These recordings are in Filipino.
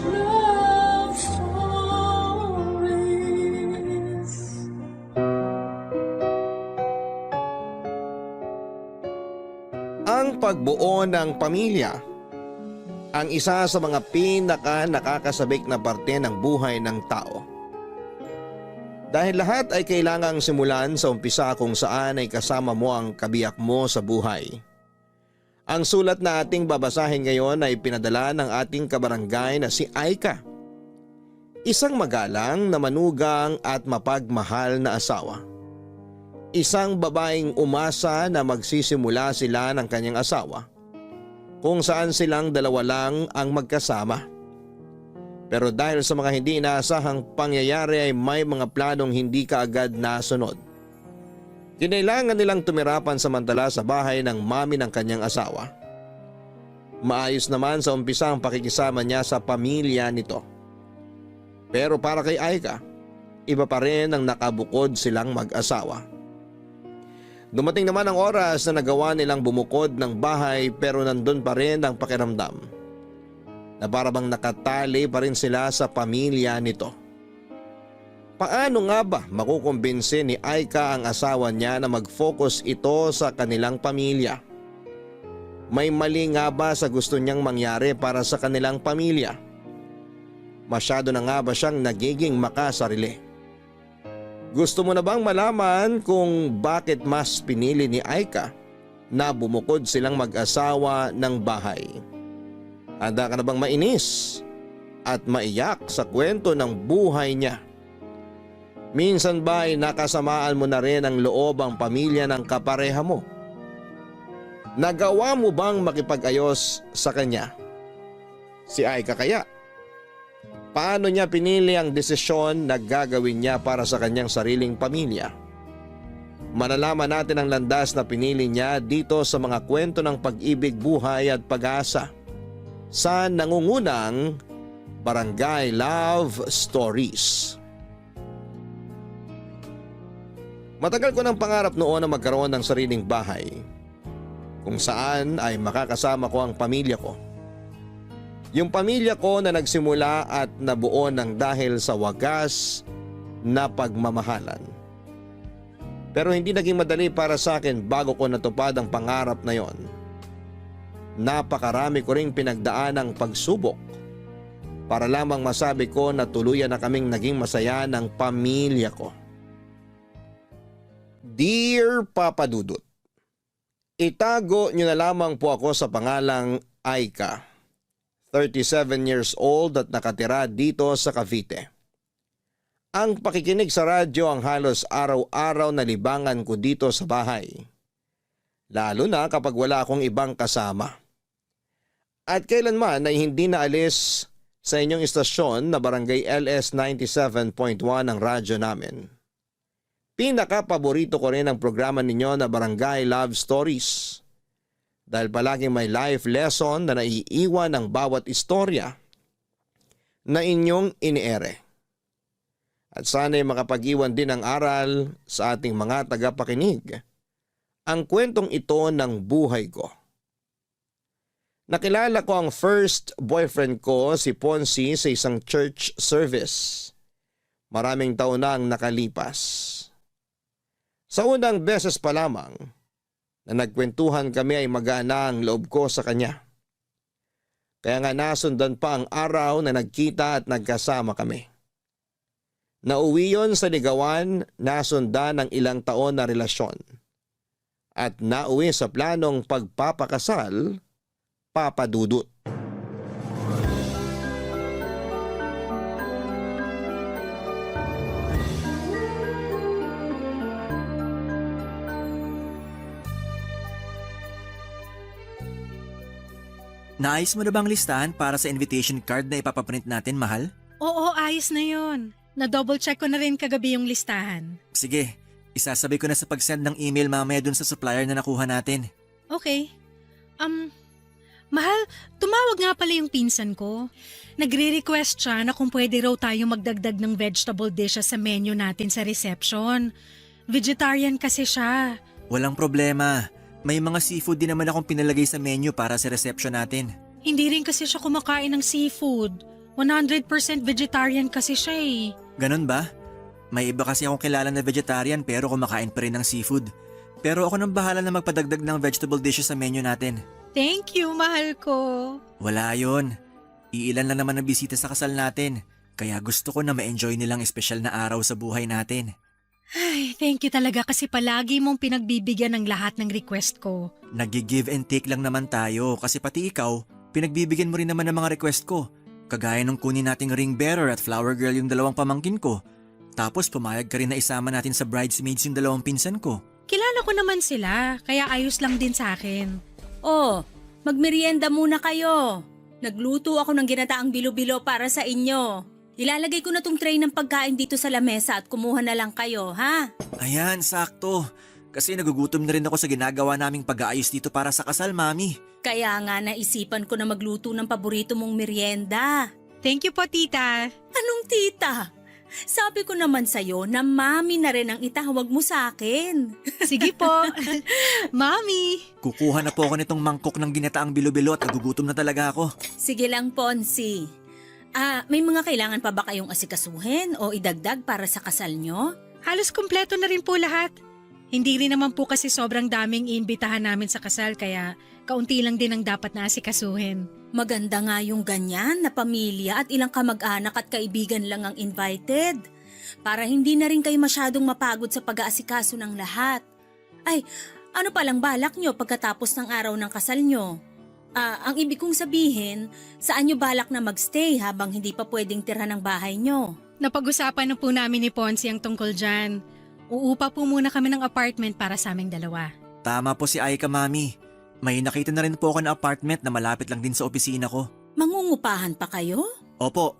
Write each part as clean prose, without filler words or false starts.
love stories. Ang pagbuo ng pamilya ang isa sa mga nakakasabik na parte ng buhay ng tao. Dahil lahat ay kailangang simulan sa umpisa kung saan ay kasama mo ang kabiyak mo sa buhay. Ang sulat na ating babasahin ngayon ay pinadala ng ating kabarangay na si Aika. Isang magalang na manugang at mapagmahal na asawa. Isang babaeng umasa na magsisimula sila ng kanyang asawa, kung saan silang dalawa lang ang magkasama. Pero dahil sa mga hindi inaasahang pangyayari ay may mga planong hindi kaagad nasunod. Kinailangan nilang tumira pansamantala sa bahay ng mami ng kanyang asawa. Maayos naman sa umpisa ang pakikisama niya sa pamilya nito. Pero para kay Aika, iba pa rin ang nakabukod silang mag-asawa. Dumating naman ang oras na nagawa nilang bumukod ng bahay pero nandun pa rin ang pakiramdam na para bang nakatali pa rin sila sa pamilya nito. Paano nga ba makukumbinsi ni Aika ang asawa niya na mag-focus ito sa kanilang pamilya? May mali nga ba sa gusto niyang mangyari para sa kanilang pamilya? Masyado na nga ba siyang nagiging makasarili? Gusto mo na bang malaman kung bakit mas pinili ni Aika na bumukod silang mag-asawa ng bahay? Handa ka na bang mainis at maiyak sa kwento ng buhay niya? Minsan ba ay nakasamaan mo na rin ang loob ang pamilya ng kapareha mo? Nagawa mo bang makipag-ayos sa kanya? Si Aika kaya? Paano niya pinili ang desisyon na gagawin niya para sa kanyang sariling pamilya? Malalaman natin ang landas na pinili niya dito sa mga kwento ng pag-ibig, buhay at pag-asa sa nangungunang Barangay Love Stories. Matagal ko ng pangarap noon na magkaroon ng sariling bahay kung saan ay makakasama ko ang pamilya ko. Yung pamilya ko na nagsimula at nabuo ng dahil sa wagas na pagmamahalan. Pero hindi naging madali para sa akin bago ko natupad ang pangarap na yon. Napakarami ko ring pinagdaan ng pagsubok para lamang masabi ko na tuluyan na kaming naging masaya ng pamilya ko. Dear Papa Dudut, itago niyo na lamang po ako sa pangalang Aika. 37 years old at nakatira dito sa Cavite. Ang pakikinig sa radyo ang halos araw-araw na libangan ko dito sa bahay. Lalo na kapag wala akong ibang kasama. At kailanman ay hindi naalis sa inyong istasyon na Barangay LS 97.1 ang radyo namin. Pinaka-paborito ko rin ang programa ninyo na Barangay Love Stories. Dahil palaging may life lesson na naiiwan ng bawat istorya na inyong iniere. At sana'y makapag-iwan din ng aral sa ating mga tagapakinig ang kwentong ito ng buhay ko. Nakilala ko ang first boyfriend ko si Ponzi sa isang church service. Maraming taon na ang nakalipas. Sa unang beses pa lamang na nagkwentuhan kami ay magaan ang loob ko sa kanya. Kaya nga nasundan pa ang araw na nagkita at nagkasama kami. Nauwi yon sa ligawan, nasundan ng ilang taon na relasyon. At nauwi sa planong pagpapakasal, Papa Dudut. Naayos mo na bang listahan para sa invitation card na ipapaprint natin, mahal? Oo, ayos na yun. Na-double check ko na rin kagabi yung listahan. Sige, isasabay ko na sa pag-send ng email mamaya dun sa supplier na nakuha natin. Okay. Mahal, tumawag nga pala yung pinsan ko. Nagre-request siya na kung pwede raw tayo magdagdag ng vegetable dishes sa menu natin sa reception. Vegetarian kasi siya. Walang problema. May mga seafood din naman akong pinalagay sa menu para sa reception natin. Hindi rin kasi siya kumakain ng seafood. 100% vegetarian kasi siya eh. Ganun ba? May iba kasi akong kilala na vegetarian pero kumakain pa rin ng seafood. Pero ako nang bahala na magpadagdag ng vegetable dishes sa menu natin. Thank you, mahal ko. Wala yon. Iilan lang naman ang bisita sa kasal natin. Kaya gusto ko na ma-enjoy nilang espesyal na araw sa buhay natin. Ay, thank you talaga kasi palagi mong pinagbibigyan ng lahat ng request ko. Nag-give and take lang naman tayo kasi pati ikaw, pinagbibigyan mo rin naman ng mga request ko. Kagaya nung kunin nating ring bearer at flower girl yung dalawang pamangkin ko. Tapos pumayag ka rin na isama natin sa bridesmaids yung dalawang pinsan ko. Kilala ko naman sila, kaya ayos lang din sa akin. Oh, magmerienda muna kayo. Nagluto ako ng ginataang bilo-bilo para sa inyo. Ilalagay ko na tong tray ng pagkain dito sa lamesa at kumuha na lang kayo, ha? Ayan, sakto. Kasi nagugutom na rin ako sa ginagawa naming pag-aayos dito para sa kasal, Mami. Kaya nga naisipan ko na magluto ng paborito mong merienda. Thank you po, tita. Anong tita? Sabi ko naman sa'yo na mami na rin ang itawag mo sa akin. Sige po. Mami. Kukuha na po ako nitong mangkok ng ginataang bilo-bilo at nagugutom na talaga ako. Sige lang, Ponsi. May mga kailangan pa ba kayong asikasuhin o idagdag para sa kasal nyo? Halos kumpleto na rin po lahat. Hindi rin naman po kasi sobrang daming iimbitahan namin sa kasal kaya kaunti lang din ang dapat na asikasuhin. Maganda nga yung ganyan na pamilya at ilang kamag-anak at kaibigan lang ang invited. Para hindi na rin kayo masyadong mapagod sa pag-aasikaso ng lahat. Ay, ano palang balak nyo pagkatapos ng araw ng kasal nyo? Ang ibig kong sabihin, saan nyo balak na magstay habang hindi pa pwedeng tirhan ng bahay nyo? Napag-usapan na po namin ni Ponzi ang tungkol dyan. Uupa po muna kami ng apartment para sa aming dalawa. Tama po si Aika, Mami. May nakita na rin po ako ng apartment na malapit lang din sa opisina ko. Mangungupahan pa kayo? Opo,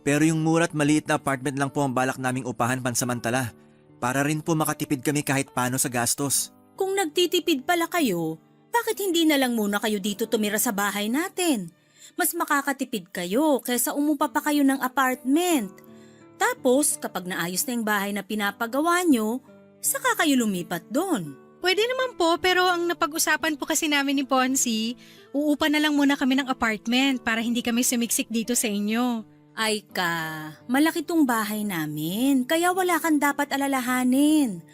pero yung mura at maliit na apartment lang po ang balak naming upahan pansamantala. Para rin po makatipid kami kahit paano sa gastos. Kung nagtitipid pala kayo, bakit hindi na lang muna kayo dito tumira sa bahay natin? Mas makakatipid kayo kaysa umupa pa kayo ng apartment. Tapos, kapag naayos na yung bahay na pinapagawa nyo, saka kayo lumipat doon. Pwede naman po pero ang napag-usapan po kasi namin ni Ponzi, uupa na lang muna kami ng apartment para hindi kami sumiksik dito sa inyo. Ay malaki tong bahay namin, kaya wala kang dapat alalahanin.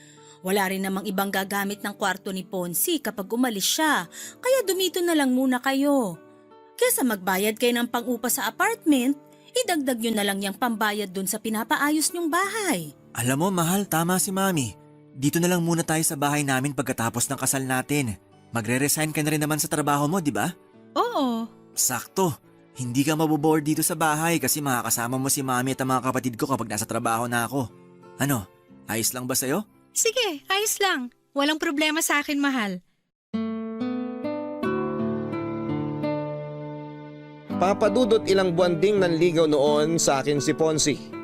Wala rin namang ibang gagamit ng kwarto ni Ponzi kapag umalis siya, kaya dumito na lang muna kayo. Kesa magbayad kayo ng pang-upa sa apartment, idagdag nyo na lang yung pambayad dun sa pinapaayos nyong bahay. Alam mo, mahal, tama si Mami. Dito na lang muna tayo sa bahay namin pagkatapos ng kasal natin. Magre-resign ka na rin naman sa trabaho mo, di ba? Oo. Sakto. Hindi ka maboboard dito sa bahay kasi makakasama mo si Mami at ang mga kapatid ko kapag nasa trabaho na ako. Ano, ayos lang ba sa'yo? Sige, ayos lang. Walang problema sa akin, mahal. Papadudot ilang buwan ding nanligaw noon sa akin si Ponzi.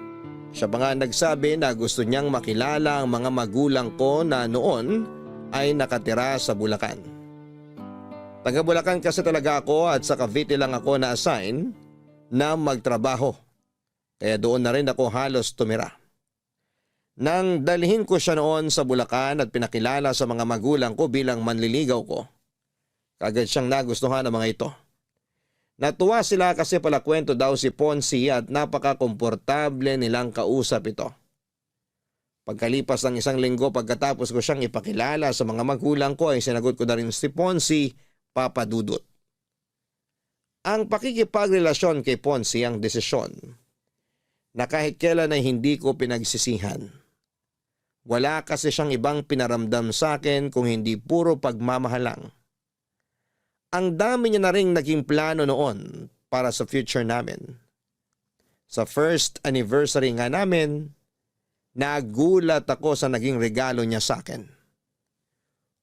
Siya pa nga nagsabi na gusto niyang makilala ang mga magulang ko na noon ay nakatira sa Bulacan. Taga Bulacan kasi talaga ako at sa Cavite lang ako na-assign na magtrabaho. Kaya doon na rin ako halos tumira. Nang dalhin ko siya noon sa Bulacan at pinakilala sa mga magulang ko bilang manliligaw ko, kagad siyang nagustuhan ng mga ito. Natuwa sila kasi pala kwento daw si Ponzi at napaka-komportable nilang kausap ito. Pagkalipas ng isang linggo pagkatapos ko siyang ipakilala sa mga magulang ko ay sinagot ko na rin si Ponzi, papadudot. Ang pakikipagrelasyon kay Ponzi ang desisyon na kahit kailan ay hindi ko pinagsisihan. Wala kasi siyang ibang pinaramdam sa akin kung hindi puro pagmamahalang. Ang dami niya na ring naging plano noon para sa future namin. Sa first anniversary nga namin, nagulat ako sa naging regalo niya sa akin.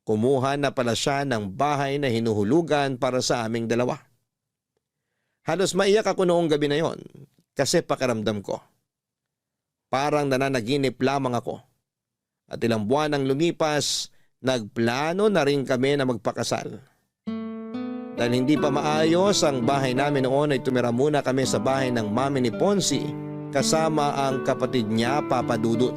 Kumuha na pala siya ng bahay na hinuhulugan para sa aming dalawa. Halos maiyak ako noong gabi na yon kasi pakiramdam ko. Parang nananaginip lamang ako. At ilang buwan ang lumipas, nagplano na rin kami na magpakasal. Dahil hindi pa maayos ang bahay namin noon ay tumira muna kami sa bahay ng mami ni Ponzi kasama ang kapatid niya, Papa Dudut.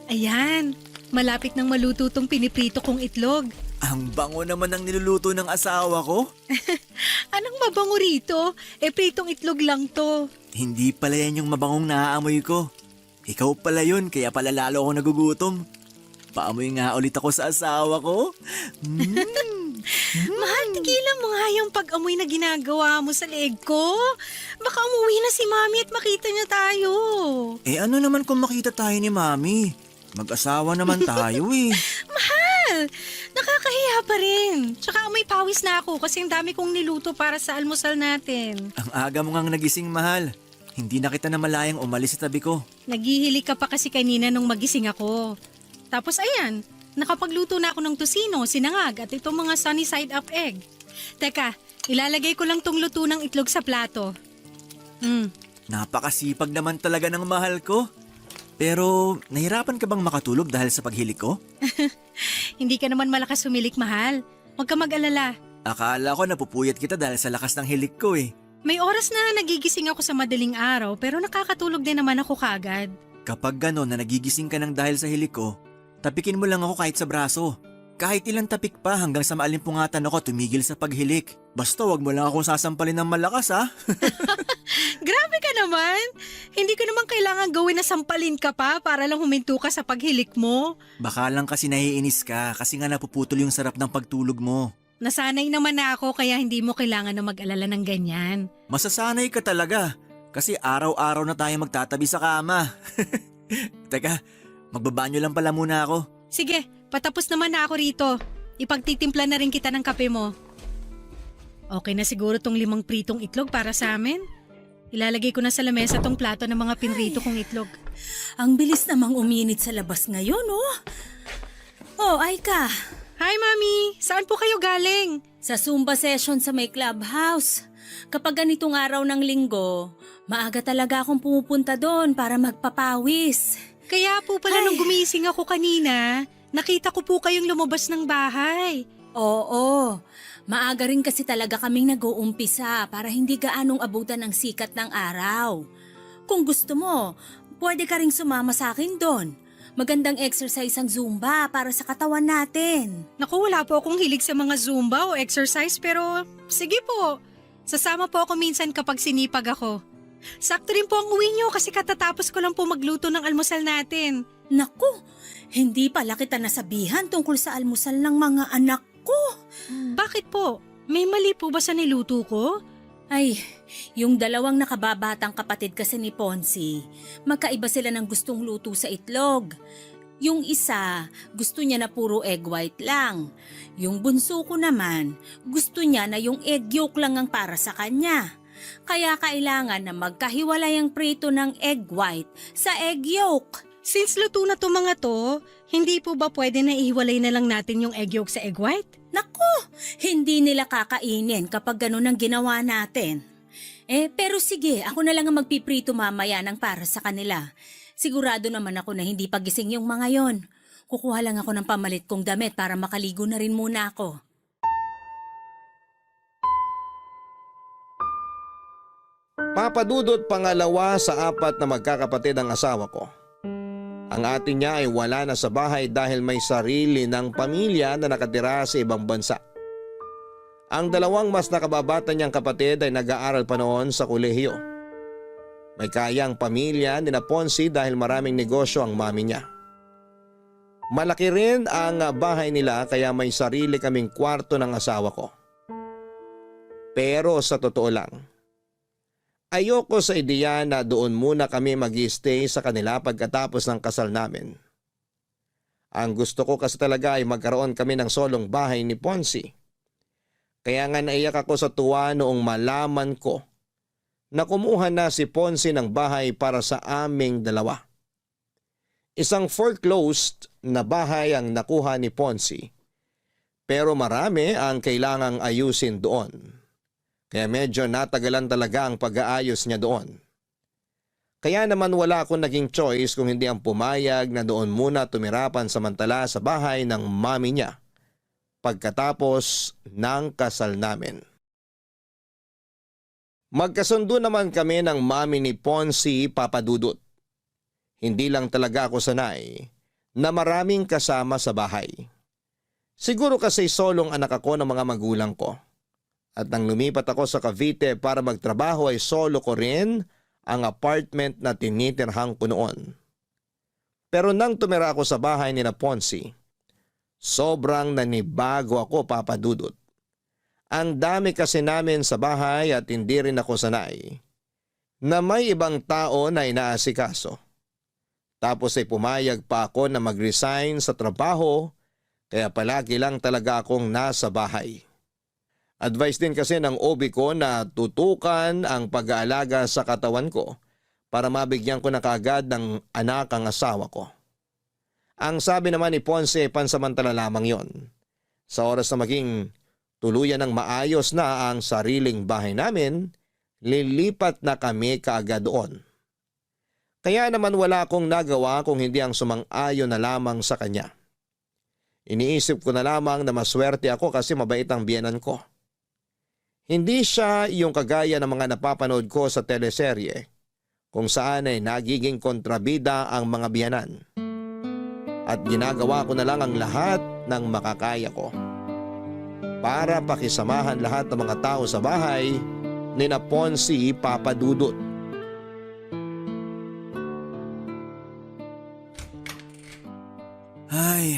Ayan, malapit nang maluto tong piniprito kong itlog. Ang bango naman ng niluluto ng asawa ko. Anong mabango rito? Pritong itlog lang to. Hindi pala yan yung mabangong naaamoy ko. Ikaw pala yun, kaya pala lalo ako nagugutom. Paamoy nga ulit ako sa asawa ko. Mahal, tigilan mo nga yung pag-amoy na ginagawa mo sa leeg ko. Baka umuwi na si Mami at makita niya tayo. Ano naman kung makita tayo ni Mami? Mag-asawa naman tayo eh. Mahal, nakakahiya pa rin. Tsaka amoy pawis na ako kasi ang dami kong niluto para sa almusal natin. Ang aga mo ngang nagising, mahal. Hindi na kita na malayang umalis sa tabi ko. Naghihili ka pa kasi kanina nung magising ako. Tapos ayan, nakapagluto na ako ng tosino, sinangag at itong mga sunny side up egg. Teka, ilalagay ko lang tong luto ng itlog sa plato. Napakasipag naman talaga ng mahal ko. Pero nahirapan ka bang makatulog dahil sa paghilik ko? Hindi ka naman malakas humilik, mahal. Huwag ka mag-alala. Akala ko napupuyat kita dahil sa lakas ng hilik ko eh. May oras na nagigising ako sa madaling araw pero nakakatulog din naman ako kagad. Kapag gano'n na nagigising ka ng dahil sa hilik ko, tapikin mo lang ako kahit sa braso. Kahit ilang tapik pa hanggang sa maalimpungatan ako tumigil sa paghilik. Basta wag mo lang akong sasampalin ng malakas ha. Grabe ka naman! Hindi ko naman kailangan gawin na sampalin ka pa para lang huminto ka sa paghilik mo. Baka lang kasi naiinis ka kasi nga napuputol yung sarap ng pagtulog mo. Nasanay naman na ako kaya hindi mo kailangan na mag-alala ng ganyan. Masasanay ka talaga kasi araw-araw na tayo magtatabi sa kama. Teka, magbabanyo lang pala muna ako. Sige, patapos naman na ako rito. Ipagtitimpla na rin kita ng kape mo. Okay na siguro tong 5 pritong itlog para sa amin? Ilalagay ko na sa lamesa tong plato ng mga pinrito kong itlog. Ang bilis namang uminit sa labas ngayon, oh. Oh, Aika. Hi, Mami! Saan po kayo galing? Sa Zumba session sa may clubhouse. Kapag ganitong araw ng linggo, maaga talaga akong pumupunta doon para magpapawis. Kaya po pala nung gumising ako kanina, nakita ko po kayong lumabas ng bahay. Oo, maaga rin kasi talaga kaming nag-uumpisa para hindi gaanong abutan ng sikat ng araw. Kung gusto mo, pwede ka ring sumama sa akin doon. Magandang exercise ang Zumba para sa katawan natin. Naku, wala po akong hilig sa mga Zumba o exercise pero sige po. Sasama po ako minsan kapag sinipag ako. Sakto rin po ang uwi niyo kasi katatapos ko lang po magluto ng almusal natin. Naku, hindi pala kita nasabihan tungkol sa almusal ng mga anak ko. Bakit po? May mali po ba sa niluto ko? Ay, yung 2 nakababatang kapatid kasi ni Ponzi, magkaiba sila ng gustong luto sa itlog. Yung isa, gusto niya na puro egg white lang. Yung bunso ko naman, gusto niya na yung egg yolk lang ang para sa kanya. Kaya kailangan na magkahiwalay ang prito ng egg white sa egg yolk. Since luto na to mga to, hindi po ba pwede na ihiwalay na lang natin yung egg yolk sa egg white? Naku, hindi nila kakainin kapag ganun ang ginawa natin. Pero sige, ako na lang ang magpiprito mamaya ng para sa kanila. Sigurado naman ako na hindi pagising yung mga yon. Kukuha lang ako ng pamalit kong damit para makaligo na rin muna ako. Papadudot pangalawa sa 4 na magkakapatid ang asawa ko. Ang ate niya ay wala na sa bahay dahil may sarili ng pamilya na nakatira sa ibang bansa. Ang 2 mas nakababata niyang kapatid ay nag-aaral pa noon sa kolehiyo. May kayang pamilya ni na Ponzi dahil maraming negosyo ang mami niya. Malaki rin ang bahay nila kaya may sarili kaming kwarto ng asawa ko. Pero sa totoo lang, ayoko sa ideya na doon muna kami mag-stay sa kanila pagkatapos ng kasal namin. Ang gusto ko kasi talaga ay magkaroon kami ng solong bahay ni Ponzi. Kaya nga naiyak ako sa tuwa noong malaman ko na kumuha na si Ponzi ng bahay para sa aming 2. Isang foreclosed na bahay ang nakuha ni Ponzi, pero marami ang kailangang ayusin doon. Kaya medyo natagalan talaga ang pag-aayos niya doon. Kaya naman wala akong naging choice kung hindi ang pumayag na doon muna tumirapan samantala sa bahay ng mami niya pagkatapos ng kasal namin. Magkasundo naman kami ng mami ni Ponzi, Papa Dudut. Hindi lang talaga ako sanay na maraming kasama sa bahay. Siguro kasi solong anak ako ng mga magulang ko. At nang lumipat ako sa Cavite para magtrabaho ay solo ko rin ang apartment na tinitirhan ko noon. Pero nang tumira ako sa bahay ni na Ponce, sobrang nanibago ako, Papa Dudut. Ang dami kasi namin sa bahay at hindi rin ako sanay na may ibang tao na inaasikaso. Tapos ay pumayag pa ako na mag-resign sa trabaho kaya palagi lang talaga akong nasa bahay. Advice din kasi ng OB ko na tutukan ang pag-aalaga sa katawan ko para mabigyan ko na kaagad ng anak ang asawa ko. Ang sabi naman ni Ponce, pansamantala lamang yon. Sa oras na maging tuluyan ng maayos na ang sariling bahay namin, lilipat na kami kaagad doon. Kaya naman wala akong nagawa kung hindi ang sumang-ayon na lamang sa kanya. Iniisip ko na lamang na maswerte ako kasi mabait ang biyenan ko. Hindi siya yung kagaya ng mga napapanood ko sa teleserye kung saan ay nagiging kontrabida ang mga biyenan. At ginagawa ko na lang ang lahat ng makakaya ko para pakisamahan lahat ng mga tao sa bahay ni na Ponce, Papa Dudut. Ay,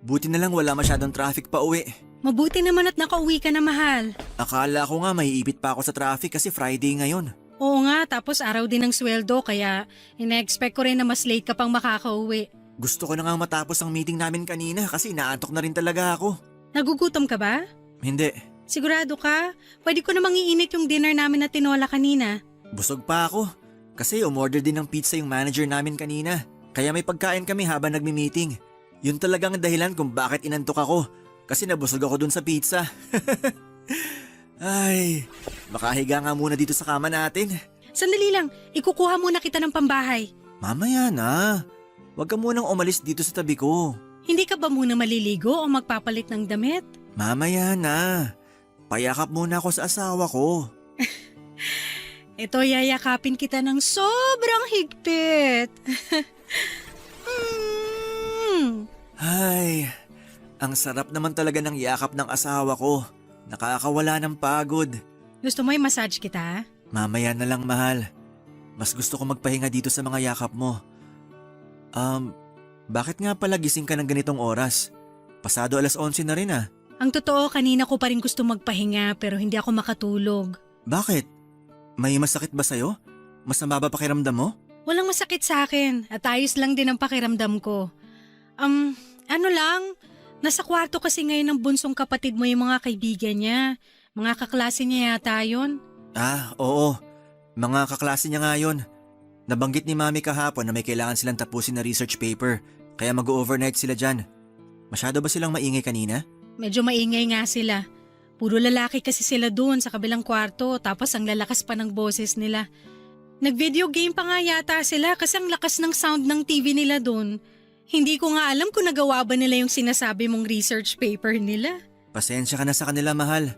buti na lang wala masyadong traffic pa uwi. Mabuti naman at nakauwi ka na, mahal. Akala ko nga maiipit pa ako sa traffic kasi Friday ngayon. Oo nga, tapos araw din ng sweldo kaya ina-expect ko rin na mas late ka pang makakauwi. Gusto ko na nga matapos ang meeting namin kanina kasi inaantok na rin talaga ako. Nagugutom ka ba? Hindi, Sigurado ka? Pwede ko namang iinit yung dinner namin na tinola kanina. busog pa ako. Kasi umorder din ng pizza yung manager namin kanina. Kaya may pagkain kami habang nagmi-meeting. Yun talagang dahilan kung bakit inantok ako. Kasi nabusog ako dun sa pizza. Ay, makahiga nga muna dito sa kama natin. Sandali lang, ikukuha muna kita ng pambahay. Mamaya na. Huwag ka munang umalis dito sa tabi ko. Hindi ka ba muna maliligo o magpapalit ng damit? Mamaya na. Payakap muna ako sa asawa ko. Ito, yayakapin kita ng sobrang higpit. Ay, ang sarap naman talaga ng yakap ng asawa ko. Nakakawala ng pagod. Gusto mo i-massage kita? Mamaya na lang, mahal. Mas gusto ko magpahinga dito sa mga yakap mo. Bakit nga pala gising ka ng ganitong oras? Pasado 11:00 na rin ah. Ang totoo, kanina ko pa rin gusto magpahinga pero hindi ako makatulog. Bakit? May masakit ba sa'yo? Masama ba pakiramdam mo? Walang masakit sa akin at ayos lang din ang pakiramdam ko. Ano lang, nasa kwarto kasi ngayon ng bunsong kapatid mo yung mga kaibigan niya. Mga kaklase niya yata yun. Ah, oo. Mga kaklase niya nga yun. Nabanggit ni Mami kahapon na may kailangan silang tapusin na research paper, kaya mag-overnight sila dyan. Masyado ba silang maingay kanina? Medyo maingay nga sila. Puro lalaki kasi sila doon sa kabilang kwarto tapos ang lalakas pa ng boses nila. Nag-video game pa nga yata sila kasi ang lakas ng sound ng TV nila doon. Hindi ko nga alam kung nagawa ba nila yung sinasabi mong research paper nila. Pasensya ka na sa kanila, mahal.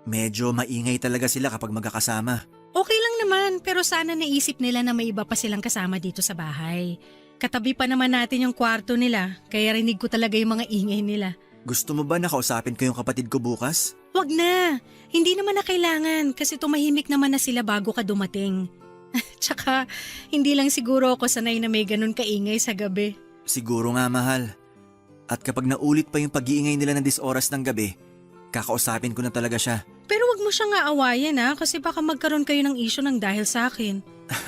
Medyo maingay talaga sila kapag magkakasama. Okay lang naman pero sana naisip nila na may iba pa silang kasama dito sa bahay. Katabi pa naman natin yung kwarto nila kaya rinig ko talaga yung mga ingay nila. Gusto mo ba nakausapin ko yung kapatid ko bukas? Wag na, hindi naman na kailangan kasi tumahimik naman na sila bago ka dumating. Tsaka hindi lang siguro ako sanay na may ganun kaingay sa gabi. Siguro nga, mahal. At kapag naulit pa yung pag-iingay nila ng 10 oras ng gabi, kakausapin ko na talaga siya. Pero wag mo siya nga awayan kasi baka magkaroon kayo ng issue ng dahil sa akin.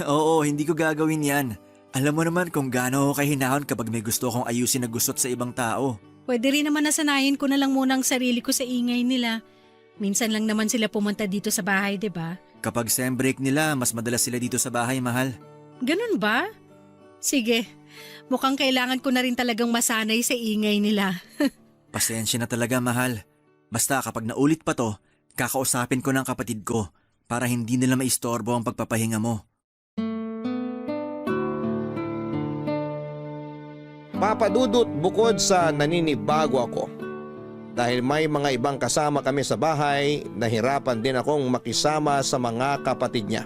Oo, hindi ko gagawin yan. Alam mo naman kung gaano ako kahinahon kapag may gusto akong ayusin na gusot sa ibang tao. Pwede rin naman nasanayin ko na lang muna ang sarili ko sa ingay nila. Minsan lang naman sila pumunta dito sa bahay, 'di ba? Kapag sem break nila, mas madalas sila dito sa bahay, mahal. Ganun ba? Sige, mukhang kailangan ko na rin talagang masanay sa ingay nila. Pasensya na talaga, mahal. Basta kapag naulit pa to, kakausapin ko ng kapatid ko para hindi nila maistorbo ang pagpapahinga mo. Papa Dudut, bukod sa naninibago ako dahil may mga ibang kasama kami sa bahay, nahirapan din akong makisama sa mga kapatid niya.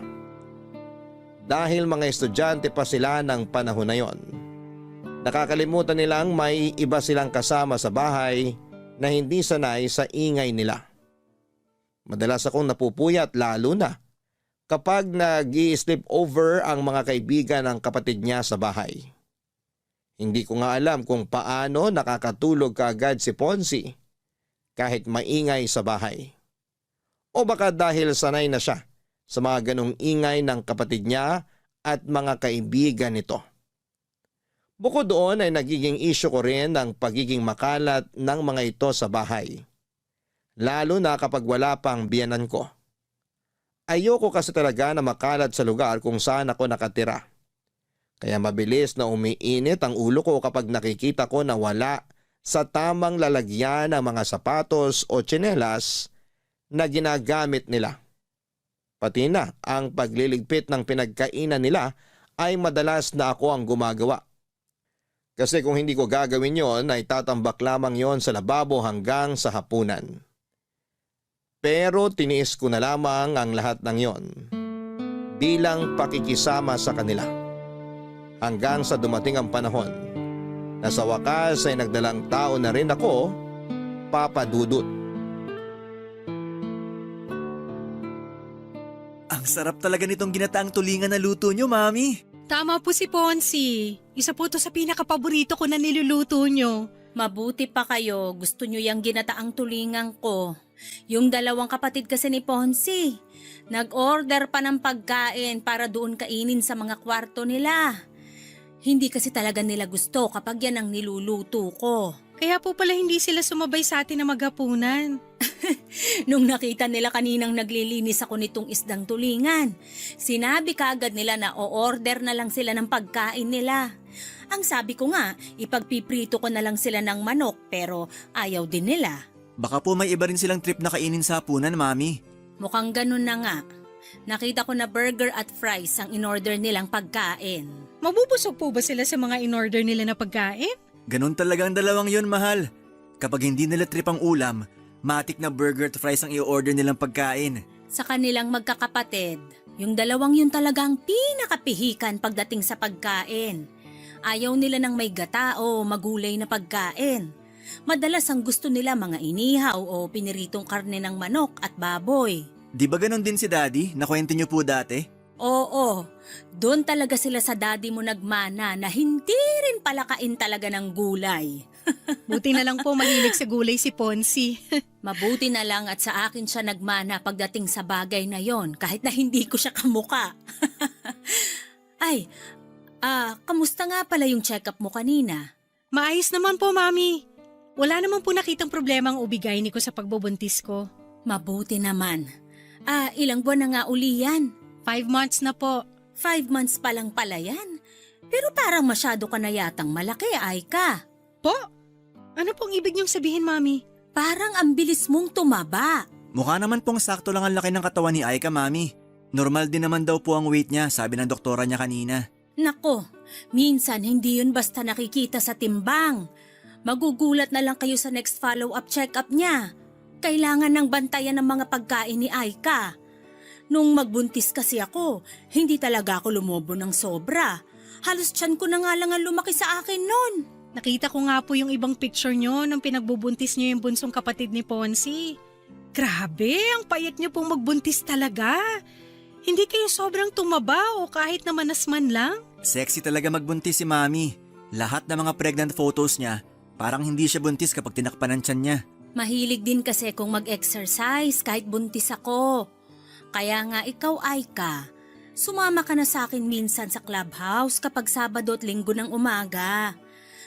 Dahil mga estudyante pa sila ng panahon na yon. Nakakalimutan nilang may iba silang kasama sa bahay na hindi sanay sa ingay nila. Madalas akong napupuyat lalo na kapag nag-i-sleep over ang mga kaibigan ng kapatid niya sa bahay. Hindi ko nga alam kung paano nakakatulog kaagad si Ponzi kahit maingay sa bahay. O baka dahil sanay na siya sa mga ganong ingay ng kapatid niya at mga kaibigan nito. Bukod doon ay nagiging issue ko rin ang pagiging makalat ng mga ito sa bahay. Lalo na kapag wala pang biyanan ko. Ayoko kasi talaga na makalat sa lugar kung saan ako nakatira. Kaya mabilis na umiinit ang ulo ko kapag nakikita ko na wala sa tamang lalagyan ng mga sapatos o tsinelas na ginagamit nila. Pati na ang pagliligpit ng pinagkainan nila ay madalas na ako ang gumagawa. Kasi kung hindi ko gagawin yon ay tatambak lamang yon sa lababo hanggang sa hapunan. Pero tiniis ko na lamang ang lahat ng yon bilang pakikisama sa kanila. Hanggang sa dumating ang panahon na sa wakas ay nagdalang tao na rin ako, Papa Dudut. Ang sarap talaga nitong ginataang tulingan na luto nyo, Mami. Tama po si Ponzi. Isa po to sa pinakapaborito ko na niluluto nyo. Mabuti pa kayo, gusto nyo yung ginataang tulingan ko. Yung dalawang kapatid kasi ni Ponzi, nag-order pa ng pagkain para doon kainin sa mga kwarto nila. Hindi kasi talaga nila gusto kapag yan ang niluluto ko. Kaya po pala hindi sila sumabay sa atin na maghapunan. Nung nakita nila kaninang naglilinis ako nitong isdang tulingan, sinabi kaagad nila na o-order na lang sila ng pagkain nila. Ang sabi ko nga, ipagpiprito ko na lang sila ng manok pero ayaw din nila. Baka po may iba rin silang trip na kainin sa hapunan, Mami. Mukhang ganun na nga. Nakita ko na burger at fries ang in-order nilang pagkain. Mabubusog po ba sila sa mga in-order nila na pagkain? Ganon talaga ang dalawang yon, mahal. Kapag hindi nila trip ang ulam, matik na burger at fries ang i-order nilang pagkain. Sa kanilang magkakapatid, yung dalawang yun talagang pinakapihikan pagdating sa pagkain. Ayaw nila ng may gata o magulay na pagkain. Madalas ang gusto nila mga inihaw o piniritong karne ng manok at baboy. Di ba ganon din si Daddy? Nakwento niyo po dati? Oo, doon talaga sila sa daddy mo nagmana na hindi rin palakain talaga ng gulay. Buti na lang po mahilig sa gulay si Ponzi. Mabuti na lang at sa akin siya nagmana pagdating sa bagay na yon kahit na hindi ko siya kamuka. Ay, kamusta nga pala yung check-up mo kanina? Maayos naman po, Mami. Wala naman po nakitang problema ang ubigay ni ko sa pagbubuntis ko. Mabuti naman. Ilang buwan na nga uli yan? 5 months na po. 5 months pa lang pala yan. Pero parang masyado ka na yatang malaki, Aika. Po? Ano pong ibig niyong sabihin, Mami? Parang ang bilis mong tumaba. Mukha naman pong sakto lang ang laki ng katawan ni Aika, Mami. Normal din naman daw po ang weight niya, sabi ng doktora niya kanina. Nako, minsan hindi yun basta nakikita sa timbang. Magugulat na lang kayo sa next follow-up check-up niya. Kailangan ng bantayan ng mga pagkain ni Aika. Nung magbuntis kasi ako, hindi talaga ako lumobo ng sobra. Halos tiyan ko na nga lang ang lumaki sa akin nun. Nakita ko nga po yung ibang picture niyo nang pinagbubuntis niyo yung bunsong kapatid ni Ponzi. Grabe, ang payat niyo pong magbuntis talaga. Hindi kayo sobrang tumaba o kahit na manasman lang? Sexy talaga magbuntis si Mami. Lahat ng mga pregnant photos niya, parang hindi siya buntis kapag tinakpan ng tiyan niya. Mahilig din kasi kung mag-exercise kahit buntis ako. Kaya nga ikaw, Aika, sumama ka na sa akin minsan sa clubhouse kapag Sabado at Linggo ng umaga.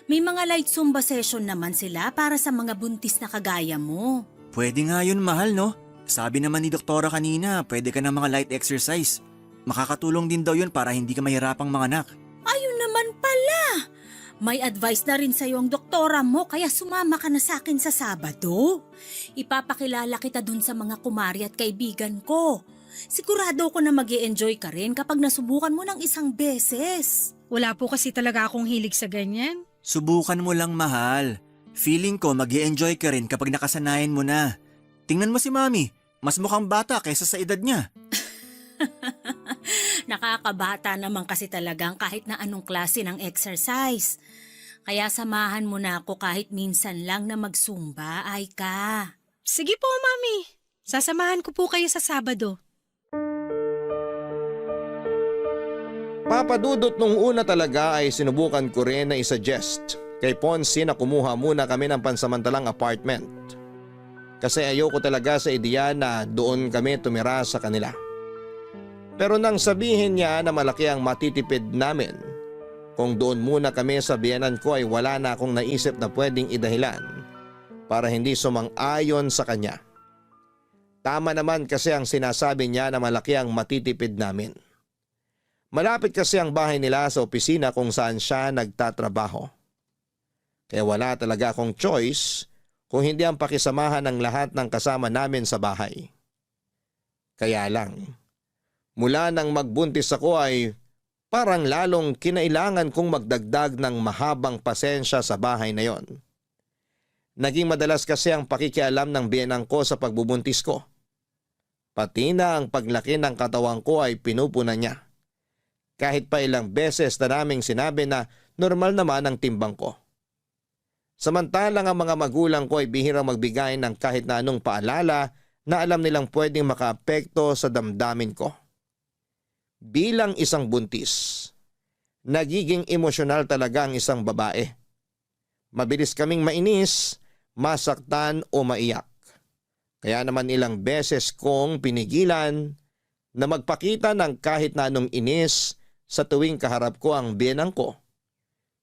May mga light Zumba session naman sila para sa mga buntis na kagaya mo. Pwede nga yun, mahal, no? Sabi naman ni doktora kanina, pwede ka ng mga light exercise. Makakatulong din daw yun para hindi ka mahirapang manganak. Ayun naman pala! May advice na rin sa'yo ang doktora mo kaya sumama ka na sa akin sa Sabado. Ipapakilala kita dun sa mga kumari at kaibigan ko. Sigurado ko na mag-i-enjoy ka rin kapag nasubukan mo ng isang beses. Wala po kasi talaga akong hilig sa ganyan. Subukan mo lang, mahal. Feeling ko mag-i-enjoy ka rin kapag nakasanayan mo na. Tingnan mo si Mami, mas mukhang bata kaysa sa edad niya. Nakakabata naman kasi talagang kahit na anong klase ng exercise. Kaya samahan mo na ako kahit minsan lang na magsumba, Aika. Sige po, Mami. Sasamahan ko po kayo sa Sabado. Papadudot nung una talaga ay sinubukan ko rin na isuggest kay Ponce na kumuha muna kami ng pansamantalang apartment. Kasi ayoko talaga sa ideya na doon kami tumira sa kanila. Pero nang sabihin niya na malaki ang matitipid namin, kung doon muna kami sa biyenan ko ay wala na akong naisip na pwedeng idahilan para hindi sumang-ayon sa kanya. Tama naman kasi ang sinasabi niya na malaki ang matitipid namin. Malapit kasi ang bahay nila sa opisina kung saan siya nagtatrabaho. Kaya wala talaga akong choice kung hindi ang pakisamahan ng lahat ng kasama namin sa bahay. Kaya lang, mula nang magbuntis ako ay parang lalong kinailangan kong magdagdag ng mahabang pasensya sa bahay na yon. Naging madalas kasi ang pakikialam ng biyenang ko sa pagbubuntis ko. Pati na ang paglaki ng katawan ko ay pinupunan niya. Kahit pa ilang beses na naming sinabi na normal naman ang timbang ko. Samantalang ang mga magulang ko ay bihirang magbigay ng kahit na anong paalala na alam nilang pwedeng makaapekto sa damdamin ko. Bilang isang buntis, nagiging emosyonal talaga ang isang babae. Mabilis kaming mainis, masaktan o maiyak. Kaya naman ilang beses kong pinigilan na magpakita ng kahit na anong inis sa tuwing kaharap ko ang biyenang ko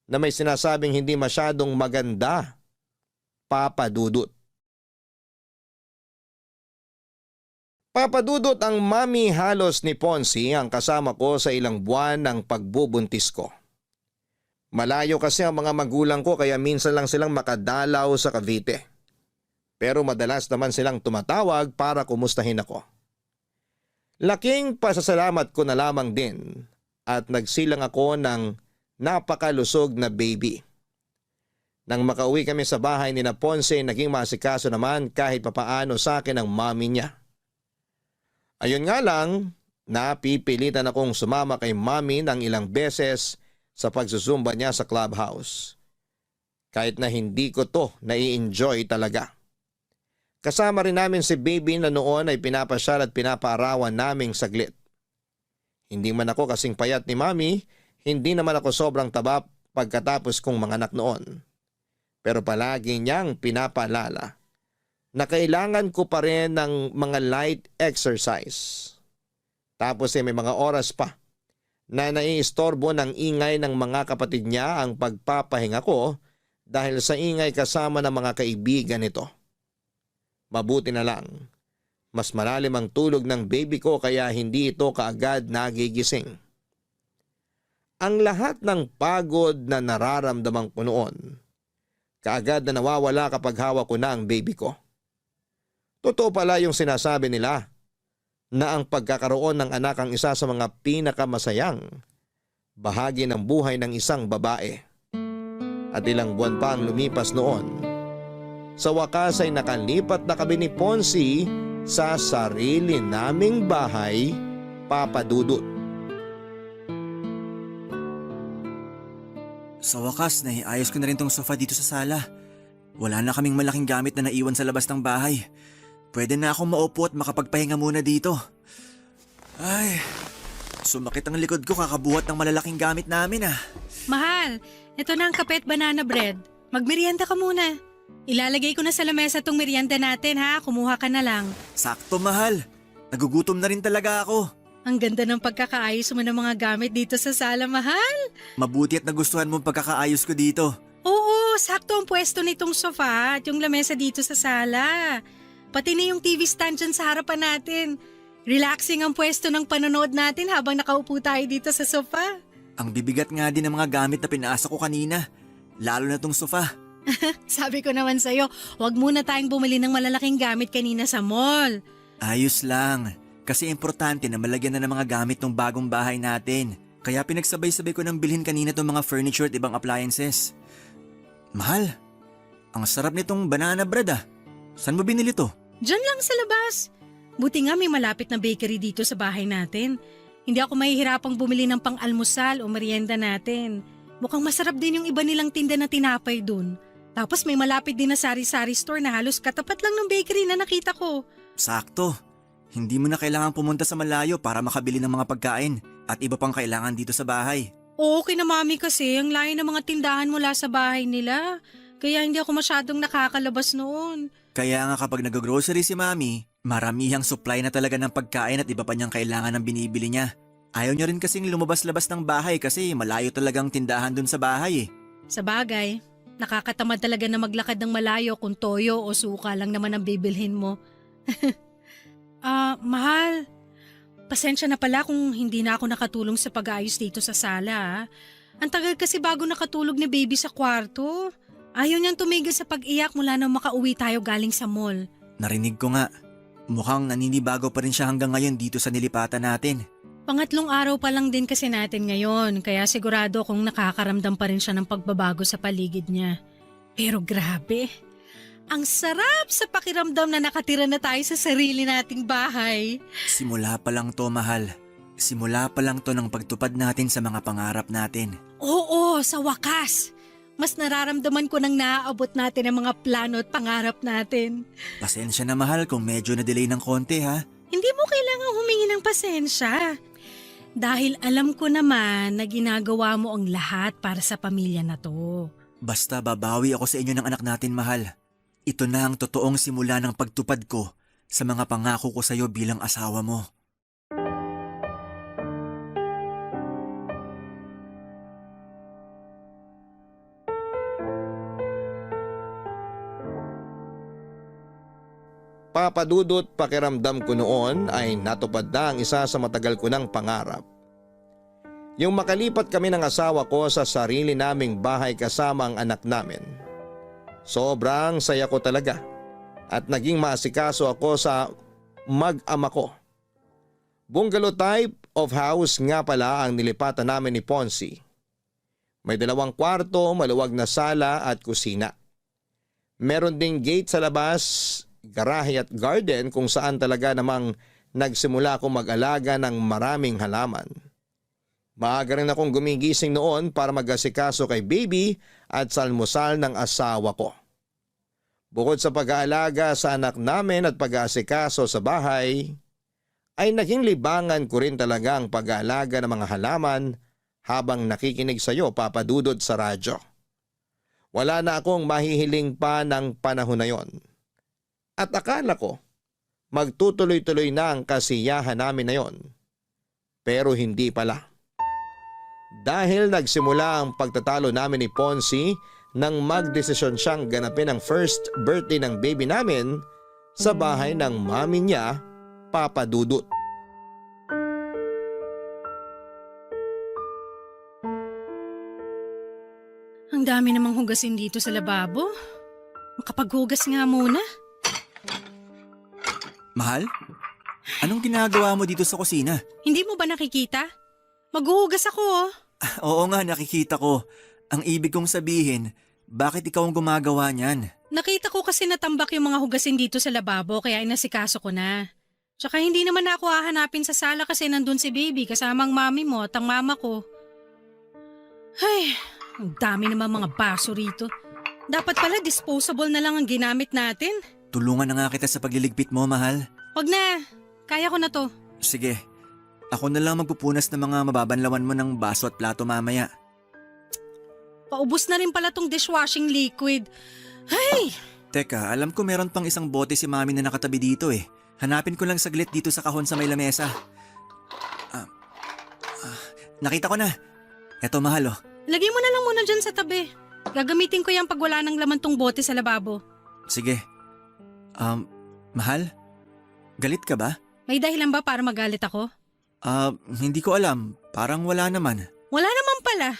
na may sinasabing hindi masyadong maganda, Papadudot. Papadudot, ang mami halos ni Ponce ang kasama ko sa ilang buwan ng pagbubuntis ko. Malayo kasi ang mga magulang ko kaya minsan lang silang makadalaw sa Cavite. Pero madalas naman silang tumatawag para kumustahin ako. Laking pasasalamat ko na lamang din at nagsilang ako ng napakalusog na baby. Nang makauwi kami sa bahay ni na Ponce, naging masikaso naman kahit papaano sa akin ang mami niya. Ayun nga lang, napipilitan akong sumama kay mami ng ilang beses sa pagsusumba niya sa clubhouse. Kahit na hindi ko to nai-enjoy talaga. Kasama rin namin si baby na noon ay pinapasyal at pinapaarawan naming saglit. Hindi man ako kasing payat ni mami, hindi naman ako sobrang taba pagkatapos kong manganak noon. Pero palagi niyang pinapaalala na kailangan ko pa rin ng mga light exercise. Tapos may mga oras pa na naiistorbo ng ingay ng mga kapatid niya ang pagpapahinga ko dahil sa ingay kasama ng mga kaibigan nito. Mabuti na lang, mas malalim ang tulog ng baby ko kaya hindi ito kaagad nagigising. Ang lahat ng pagod na nararamdaman ko noon, kaagad na nawawala kapag hawak ko na ang baby ko. Totoo pala yung sinasabi nila na ang pagkakaroon ng anak ang isa sa mga pinakamasayang bahagi ng buhay ng isang babae. At ilang buwan pa ang lumipas noon. Sa wakas ay nakalipat na kami ni Ponce sa sarili naming bahay, Papadudot. Sa wakas, naiayos ko na rin tong sofa dito sa sala. Wala na kaming malaking gamit na naiwan sa labas ng bahay. Pwede na akong maupo at makapagpahinga muna dito. Ay, sumakit ang likod ko kakabuhat ng malalaking gamit namin ah. Mahal, ito na ang kape at banana bread. Magmerienda ka muna. Ilalagay ko na sa lamesa tong merienda natin ha, kumuha ka na lang. Sakto mahal, nagugutom na rin talaga ako. Ang ganda ng pagkakaayos mo ng mga gamit dito sa sala, mahal. Mabuti at nagustuhan mo ang pagkakaayos ko dito. Oo, sakto ang pwesto nitong sofa at yung lamesa dito sa sala. Pati na yung TV stand dyan sa harapan natin. Relaxing ang pwesto ng panonood natin habang nakaupo tayo dito sa sofa. Ang bibigat nga din ng mga gamit na pinaasa ko kanina, lalo na tong sofa. Sabi ko naman sa'yo, wag muna tayong bumili ng malalaking gamit kanina sa mall. Ayos lang, kasi importante na malagyan na ng mga gamit ng bagong bahay natin. Kaya pinagsabay-sabay ko nang bilhin kanina tong mga furniture at ibang appliances. Mahal, ang sarap nitong banana bread ah. Saan mo binili to? Diyan lang sa labas. Buti nga may malapit na bakery dito sa bahay natin. Hindi ako mahihirapang bumili ng pang-almusal o merienda natin. Mukhang masarap din yung iba nilang tinda na tinapay dun. Tapos may malapit din na sari-sari store na halos katapat lang ng bakery na nakita ko. Sakto. Hindi mo na kailangan pumunta sa malayo para makabili ng mga pagkain at iba pang kailangan dito sa bahay. Oo, kina mami kasi ang layo ng mga tindahan mula sa bahay nila. Kaya hindi ako masyadong nakakalabas noon. Kaya nga kapag nag-grocery si Mami, maramihang supply na talaga ng pagkain at iba pa niyang kailangan ng binibili niya. Ayaw niya rin kasing lumabas-labas ng bahay kasi malayo talagang tindahan dun sa bahay eh. Sa bagay, nakakatamad talaga na maglakad ng malayo kung toyo o suka lang naman ang bibilhin mo. Mahal. Pasensya na pala kung hindi na ako nakatulong sa pag-aayos dito sa sala. Ang tagal kasi bago nakatulog ni baby sa kwarto. Ayaw niyang tumigil sa pag-iyak mula nang makauwi tayo galing sa mall. Narinig ko nga. Mukhang naninibago pa rin siya hanggang ngayon dito sa nilipatan natin. Pangatlong araw pa lang din kasi natin ngayon, kaya sigurado kung nakakaramdam pa rin siya ng pagbabago sa paligid niya. Pero grabe, ang sarap sa pakiramdam na nakatira na tayo sa sarili nating bahay. Simula pa lang to, mahal. Simula pa lang to ng pagtupad natin sa mga pangarap natin. Oo, sa wakas. Mas nararamdaman ko nang naaabot natin ang mga plano at pangarap natin. Pasensya na, mahal, kung medyo na-delay ng konti ha. Hindi mo kailangang humingi ng pasensya. Dahil alam ko naman na ginagawa mo ang lahat para sa pamilya na to. Basta babawi ako sa inyo ng anak natin, mahal. Ito na ang totoong simula ng pagtupad ko sa mga pangako ko sa iyo bilang asawa mo. Papadudot pakiramdam ko noon ay natupad na ang isa sa matagal ko ng pangarap. Yung makalipat kami ng asawa ko sa sarili naming bahay kasama ang anak namin. Sobrang saya ko talaga at naging maasikaso ako sa mag-ama ko. Bungalow type of house nga pala ang nilipatan namin ni Ponzi. May 2 kwarto, maluwag na sala at kusina. Meron ding gate sa labas, garahe at garden kung saan talaga namang nagsimula akong mag-alaga ng maraming halaman. Maaga rin akong gumigising noon para mag-asikaso kay baby at sa almusal ng asawa ko. Bukod sa pag-aalaga sa anak namin at pag-aasikaso sa bahay, ay naging libangan ko rin talaga ang pag-aalaga ng mga halaman habang nakikinig sa iyo, Papa Dudut, sa radyo. Wala na akong mahihiling pa ng panahon na yon. At akala ko, magtutuloy-tuloy na ang kasiyahan namin na yon. Pero hindi pala. Dahil nagsimula ang pagtatalo namin ni Ponzi nang magdesisyon siyang ganapin ang first birthday ng baby namin sa bahay ng mami niya, Papa Dudut. Ang dami namang hugasin dito sa lababo. Makapaghugas nga muna. Mahal? Anong ginagawa mo dito sa kusina? Hindi mo ba nakikita? Maghuhugas ako oh. Oo nga, nakikita ko. Ang ibig kong sabihin, bakit ikaw ang gumagawa niyan? Nakita ko kasi natambak yung mga hugasin dito sa lababo kaya inasikaso ko na. Tsaka hindi naman ako hahanapin sa sala kasi nandun si baby kasama ang mami mo at ang mama ko. Ay, ang dami naman mga baso rito. Dapat pala disposable na lang ang ginamit natin. Tulungan na nga kita sa pagliligpit mo, mahal. Wag na, kaya ko na to. Sige, ako na lang magpupunas ng mga mababanlawan mo ng baso at plato mamaya. Paubos na rin pala tong dishwashing liquid. Ay! Teka, alam ko meron pang isang bote si mami na nakatabi dito eh. Hanapin ko lang saglit dito sa kahon sa may lamesa. Nakita ko na. Eto, mahal oh. Lagay mo na lang muna dyan sa tabi. Gagamitin ko yan pag wala nang laman tong bote sa lababo. Sige. Mahal? Galit ka ba? May dahilan ba para magalit ako? Hindi ko alam. Parang wala naman. Wala naman pala.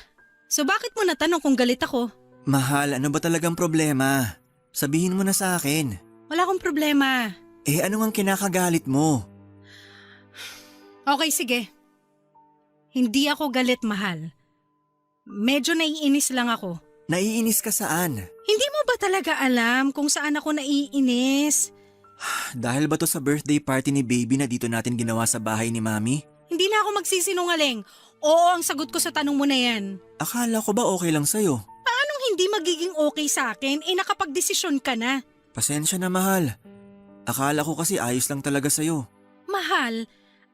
So bakit mo natanong kung galit ako? Mahal, ano ba talagang problema? Sabihin mo na sa akin. Wala akong problema. Eh, ano ang kinakagalit mo? Okay, sige. Hindi ako galit, mahal. Medyo naiinis lang ako. Naiinis ka saan? Hindi mo ba talaga alam kung saan ako naiinis? Dahil ba to sa birthday party ni baby na dito natin ginawa sa bahay ni mami? Hindi na ako magsisinungaling. Oo ang sagot ko sa tanong mo na yan. Akala ko ba okay lang sa'yo? Anong hindi magiging okay sa akin? Nakapagdesisyon ka na. Pasensya na, mahal. Akala ko kasi ayos lang talaga sa'yo. Mahal,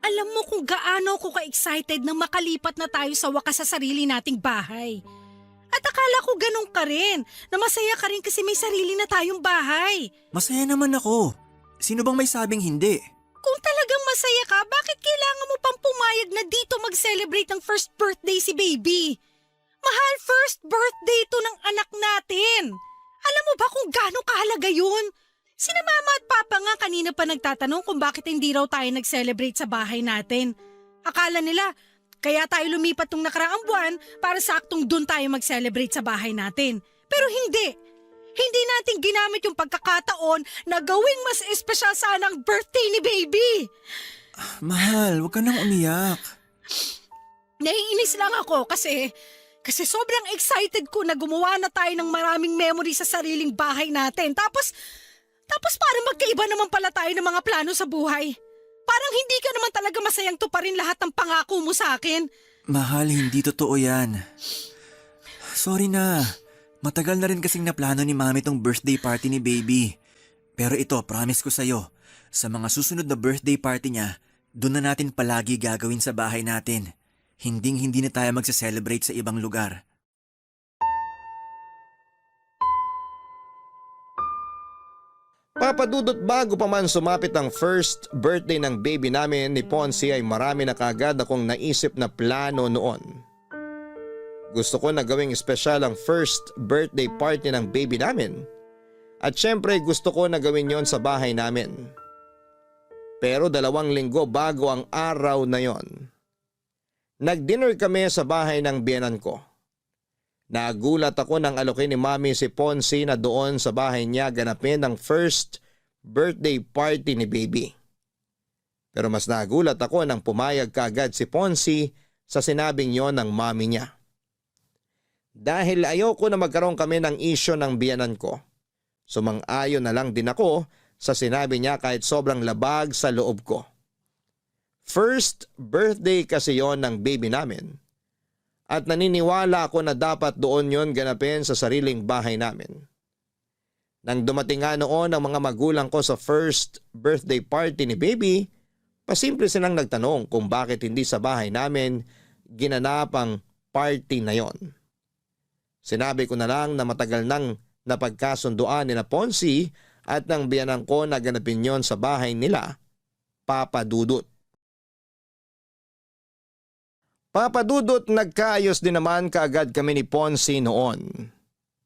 alam mo kung gaano ako ka-excited na makalipat na tayo sa wakas sa sarili nating bahay. At akala ko ganun ka rin, na masaya ka rin kasi may sarili na tayong bahay. Masaya naman ako. Sino bang may sabing hindi? Kung talagang masaya ka, bakit kailangan mo pang pumayag na dito mag-celebrate ng first birthday si baby? Mahal, first birthday to ng anak natin. Alam mo ba kung gaano kahalaga yun? Sina mama at papa nga kanina pa nagtatanong kung bakit hindi raw tayo nag-celebrate sa bahay natin. Akala nila, kaya tayo lumipat tong nakaraang buwan para saktong dun tayo mag-celebrate sa bahay natin. Pero hindi. Hindi natin ginamit yung pagkakataon na gawing mas espesyal sana ang birthday ni baby. Mahal, huwag ka nang umiyak. Naiinis lang ako kasi sobrang excited ko na gumawa na tayo ng maraming memory sa sariling bahay natin. Tapos parang magkaiba naman pala tayo ng mga plano sa buhay. Parang hindi ka naman talaga masayang tuparin lahat ng pangako mo sa akin. Mahal, hindi totoo yan. Sorry na. Matagal na rin kasing naplano ni Mami tong birthday party ni baby. Pero ito, promise ko sa'yo, sa mga susunod na birthday party niya, doon na natin palagi gagawin sa bahay natin. Hindi na tayo magsa-celebrate sa ibang lugar. Papadudot, bago pa man sumapit ang first birthday ng baby namin ni Ponce ay marami na kagad akong naisip na plano noon. Gusto ko na gawing espesyal ang first birthday party ng baby namin. At syempre gusto ko na gawin yon sa bahay namin. Pero 2 linggo bago ang araw na yon, nag-dinner kami sa bahay ng biyenan ko. Nagulat ako nang alokin ni Mami si Ponce na doon sa bahay niya ganapin ang first birthday party ni baby. Pero mas nagulat ako nang pumayag kaagad si Ponce sa sinabing yon ng mami niya. Dahil ayoko na magkaroon kami ng isyo ng biyenan ko, sumang-ayon na lang din ako sa sinabi niya kahit sobrang labag sa loob ko. First birthday kasi yon ng baby namin. At naniniwala ako na dapat doon yon ganapin sa sariling bahay namin. Nang dumating nga noon ang mga magulang ko sa first birthday party ni baby, pasimple silang nagtanong kung bakit hindi sa bahay namin ginanap ang party na yon. Sinabi ko na lang na matagal nang napagkasunduan ni na Ponce at ng biyanan ko na ganapin yon sa bahay nila, Papa Dudut. Papa Dudut, nagkaayos din naman kaagad kami ni Ponce noon.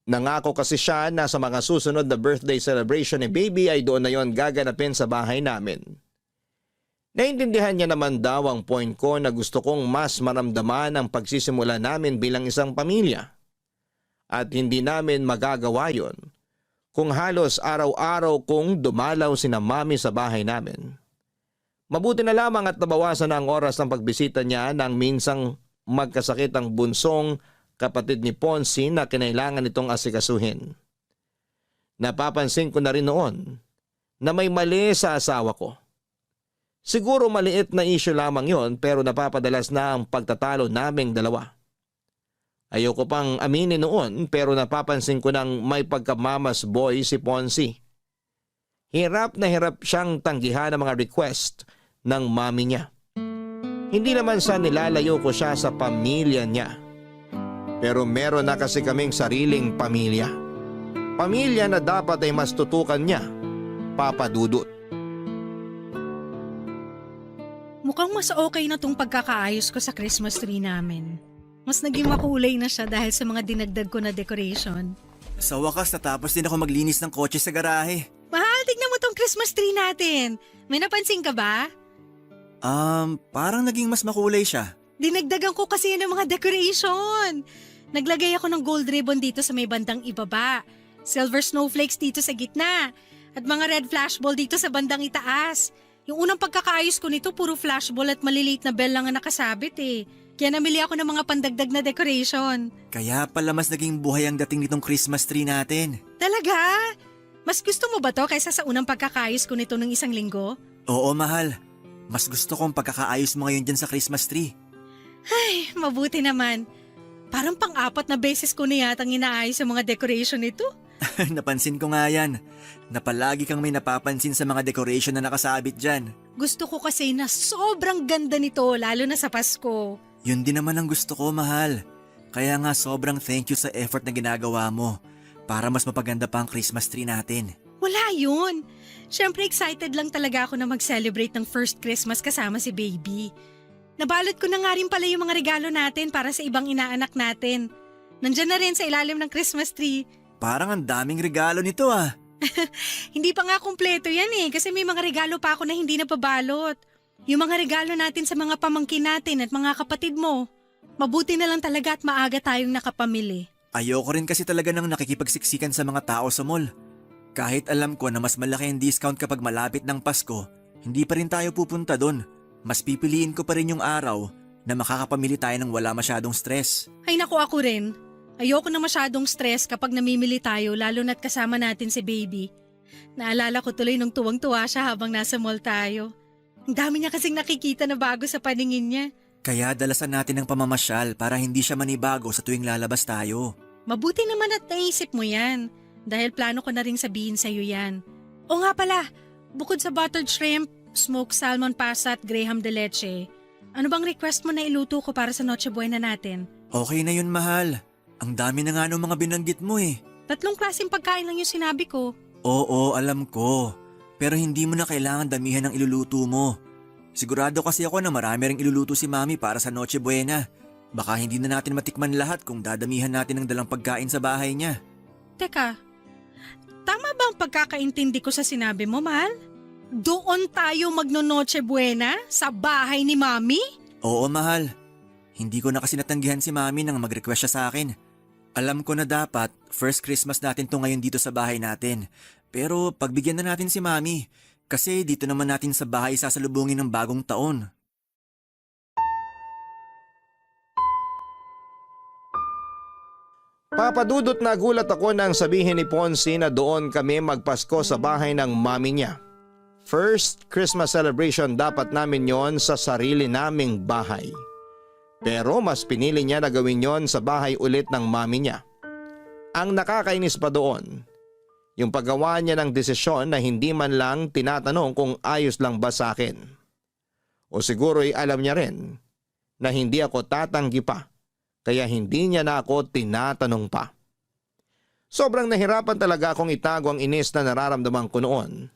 Nangako kasi siya na sa mga susunod na birthday celebration ni baby ay doon na yon gaganapin sa bahay namin. Naintindihan niya naman daw ang point ko na gusto kong mas maramdaman ang pagsisimula namin bilang isang pamilya. At hindi namin magagawa yon kung halos araw-araw kong dumalaw sina Mami sa bahay namin. Mabuti na lamang at nabawasan na ang oras ng pagbisita niya nang minsang magkasakit ang bunsong kapatid ni Ponce na kinailangan nitong asikasuhin. Napapansin ko na rin noon na may mali sa asawa ko. Siguro maliit na issue lamang yon pero napapadalas na ang pagtatalo naming dalawa. Ayoko pang aminin noon pero napapansin ko nang may pagkamamas boy si Ponce. Hirap na hirap siyang tanggihan ang mga request ng mami niya. Hindi naman sa nilalayo ko siya sa pamilya niya. Pero meron na kasi kaming sariling pamilya. Pamilya na dapat ay mas tutukan niya, Papa Dudut. Mukhang mas okay na tong pagkakaayos ko sa Christmas tree namin. Mas naging makulay na siya dahil sa mga dinagdag ko na decoration. Sa wakas, natapos din ako maglinis ng kotse sa garahe. Mahal, tignan mo tong Christmas tree natin. May napansin ka ba? Parang naging mas makulay siya. Dinagdagan ko kasi yan ng mga decoration. Naglagay ako ng gold ribbon dito sa may bandang ibaba, silver snowflakes dito sa gitna, at mga red flashball dito sa bandang itaas. Yung unang pagkakaayos ko nito, puro flashball at maliliit na bell lang ang nakasabit eh. Kaya namili ako ng mga pandagdag na decoration. Kaya pala mas naging buhay ang dating nitong Christmas tree natin. Talaga? Mas gusto mo ba to kaysa sa unang pagkakaayos ko nito ng 1 linggo? Oo, mahal. Mas gusto kong pagkakaayos mo ngayon dyan sa Christmas tree. Ay, mabuti naman. Parang pang-apat na beses ko na yatang inaayos ang mga decoration nito. Napansin ko nga yan. Na palagi kang may napapansin sa mga decoration na nakasabit dyan. Gusto ko kasi na sobrang ganda nito, lalo na sa Pasko. Yun din naman ang gusto ko, mahal. Kaya nga sobrang thank you sa effort na ginagawa mo para mas mapaganda pa ang Christmas tree natin. Wala yun. Siyempre excited lang talaga ako na mag-celebrate ng first Christmas kasama si baby. Nabalot ko na nga rin pala yung mga regalo natin para sa ibang inaanak natin. Nandyan na rin sa ilalim ng Christmas tree. Parang ang daming regalo nito ah. Hindi pa nga kumpleto yan kasi may mga regalo pa ako na hindi napabalot. Yung mga regalo natin sa mga pamangkin natin at mga kapatid mo. Mabuti na lang talaga at maaga tayong nakapamili. Ayoko rin kasi talaga nang nakikipagsiksikan sa mga tao sa mall. Kahit alam ko na mas malaki ang discount kapag malapit ng Pasko, hindi pa rin tayo pupunta doon. Mas pipiliin ko pa rin yung araw na makakapamili tayo ng wala masyadong stress. Ay naku, ako rin. Ayoko na masyadong stress kapag namimili tayo lalo na't kasama natin si baby. Naalala ko tuloy nung tuwang-tuwa siya habang nasa mall tayo. Ang dami niya kasing nakikita na bago sa paningin niya. Kaya dalasan natin ng pamamasyal para hindi siya manibago sa tuwing lalabas tayo. Mabuti naman at naisip mo yan. Dahil plano ko na rin sabihin sa'yo yan. O nga pala, bukod sa buttered shrimp, smoked salmon pasta at graham de leche, ano bang request mo na iluto ko para sa Noche Buena natin? Okay na yun, mahal. Ang dami na nga ng mga binanggit mo eh. 3 klaseng pagkain lang yung sinabi ko. Oo, alam ko. Pero hindi mo na kailangan damihan ng iluluto mo. Sigurado kasi ako na marami ring iluluto si Mami para sa Noche Buena. Baka hindi na natin matikman lahat kung dadamihan natin ng dalang pagkain sa bahay niya. Teka, tama ba ang pagkakaintindi ko sa sinabi mo, mahal? Doon tayo magno-Noche Buena sa bahay ni Mami? Oo, mahal. Hindi ko na kasi natanggihan si Mami nang mag-request siya sa akin. Alam ko na dapat first Christmas natin to ngayon dito sa bahay natin. Pero pagbigyan na natin si Mami kasi dito naman natin sa bahay sasalubungin ng bagong taon. Papadudot na gulat ako nang sabihin ni Ponce na doon kami magpasko sa bahay ng mami niya. First Christmas celebration dapat namin yon sa sarili naming bahay. Pero mas pinili niya na gawin yon sa bahay ulit ng mami niya. Ang nakakainis pa doon, yung paggawa niya ng desisyon na hindi man lang tinatanong kung ayos lang ba sa akin. O siguro'y alam niya rin na hindi ako tatanggi pa, kaya hindi niya na ako tinatanong pa. Sobrang nahirapan talaga akong itago ang inis na nararamdaman ko noon.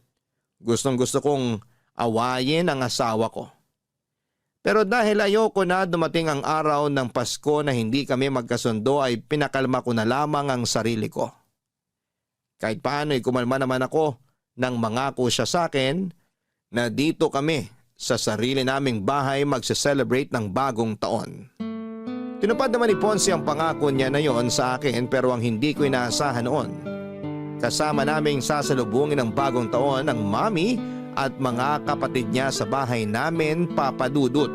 Gustong-gusto kong awayin ang asawa ko. Pero dahil ayoko na dumating ang araw ng Pasko na hindi kami magkasundo ay pinakalma ko na lamang ang sarili ko. Kahit paano ay kumalma naman ako nang mangako siya sa akin na dito kami sa sarili naming bahay magse-celebrate ng bagong taon. Tinupad naman ni Ponce ang pangako niya na yon sa akin pero ang hindi ko inaasahan noon, kasama naming sasalubungin ng bagong taon ang mami at mga kapatid niya sa bahay namin, Papa Dudut.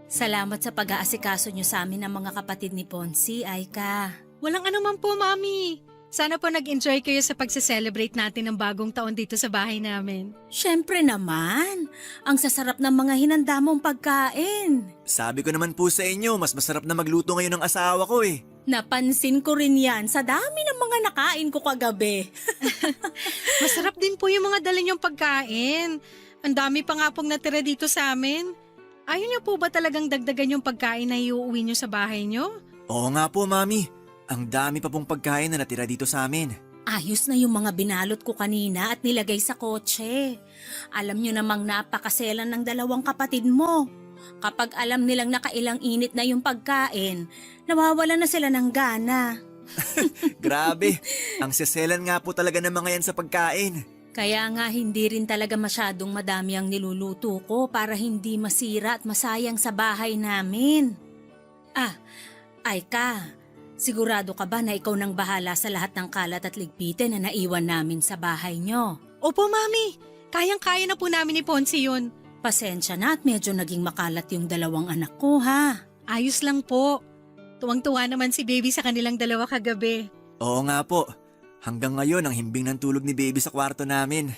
Salamat sa pag-aasikaso niyo sa amin ng mga kapatid ni Ponce, Aika. Walang anuman po, Mami. Sana po nag-enjoy kayo sa pagse-celebrate natin ng bagong taon dito sa bahay namin. Siyempre naman, ang sasarap ng mga hinanda mong pagkain. Sabi ko naman po sa inyo, mas masarap na magluto ngayon ng asawa ko eh. Napansin ko rin yan sa dami ng mga nakain ko kagabi. Masarap din po yung mga dala niyong pagkain. Ang dami pa nga pong natira dito sa amin. Ayaw niyo po ba talagang dagdagan yung pagkain na iuuwi niyo sa bahay niyo? Oo nga po, Mami. Ang dami pa pong pagkain na natira dito sa amin. Ayos na yung mga binalot ko kanina at nilagay sa kotse. Alam nyo namang napakaselan ng dalawang kapatid mo. Kapag alam nilang nakailang init na yung pagkain, nawawala na sila ng gana. Grabe, ang seselan nga po talaga ng mga yan sa pagkain. Kaya nga hindi rin talaga masyadong madami ang niluluto ko para hindi masira at masayang sa bahay namin. Aika, sigurado ka ba na ikaw nang bahala sa lahat ng kalat at ligpitin na naiwan namin sa bahay nyo? Opo, Mami. Kayang-kaya na po namin ni Ponce yun. Pasensya na at medyo naging makalat yung dalawang anak ko, ha? Ayos lang po. Tuwang-tuwa naman si Baby sa kanilang dalawa kagabi. Oo nga po. Hanggang ngayon ang himbing ng tulog ni Baby sa kwarto namin.